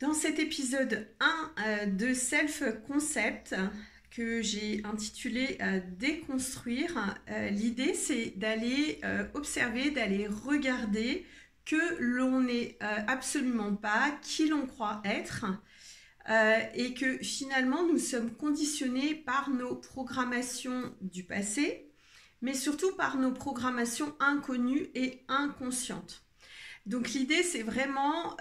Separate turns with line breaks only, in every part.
Dans cet épisode 1 de Self Concept que j'ai intitulé Déconstruire, l'idée c'est d'aller observer, d'aller regarder que l'on n'est absolument pas qui l'on croit être et que finalement nous sommes conditionnés par nos programmations du passé, mais surtout par nos programmations inconnues et inconscientes. Donc l'idée c'est vraiment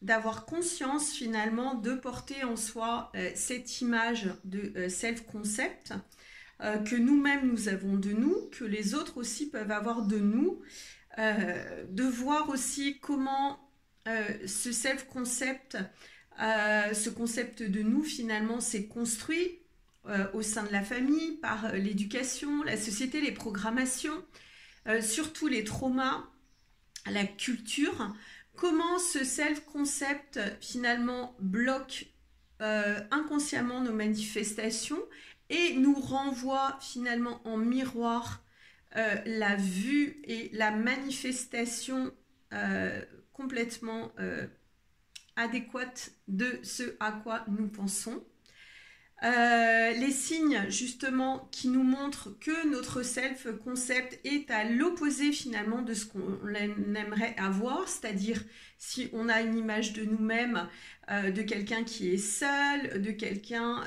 d'avoir conscience finalement de porter en soi cette image de self-concept que nous-mêmes nous avons de nous, que les autres aussi peuvent avoir de nous, de voir aussi comment ce self-concept, ce concept de nous finalement s'est construit au sein de la famille, par l'éducation, la société, les programmations, surtout les traumas, la culture. Comment ce self-concept finalement bloque inconsciemment nos manifestations et nous renvoie finalement en miroir la vue et la manifestation complètement adéquate de ce à quoi nous pensons. Les signes justement qui nous montrent que notre self-concept est à l'opposé finalement de ce qu'on aimerait avoir, c'est-à-dire si on a une image de nous-mêmes, de quelqu'un qui est seul, de quelqu'un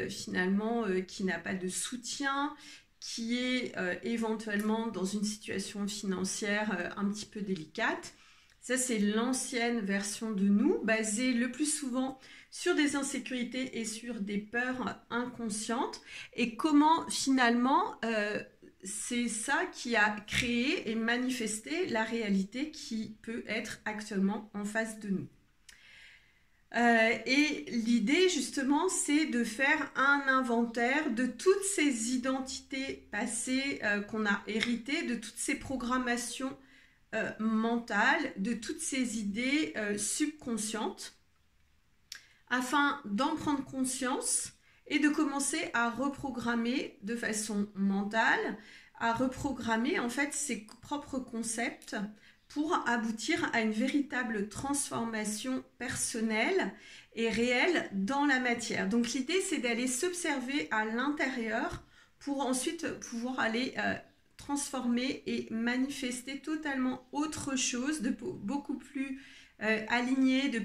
finalement qui n'a pas de soutien, qui est éventuellement dans une situation financière un petit peu délicate. Ça, c'est l'ancienne version de nous, basée le plus souvent sur des insécurités et sur des peurs inconscientes. Et comment, finalement, c'est ça qui a créé et manifesté la réalité qui peut être actuellement en face de nous. Et l'idée, justement, c'est de faire un inventaire de toutes ces identités passées qu'on a héritées, de toutes ces programmations mentale, de toutes ces idées subconscientes, afin d'en prendre conscience et de commencer à reprogrammer de façon mentale, à reprogrammer en fait ses propres concepts pour aboutir à une véritable transformation personnelle et réelle dans la matière. Donc l'idée c'est d'aller s'observer à l'intérieur pour ensuite pouvoir aller transformer et manifester totalement autre chose, de beaucoup plus aligné, de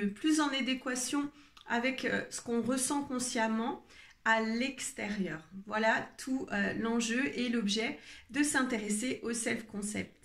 plus en adéquation avec ce qu'on ressent consciemment à l'extérieur. Voilà tout l'enjeu et l'objet de s'intéresser au self-concept.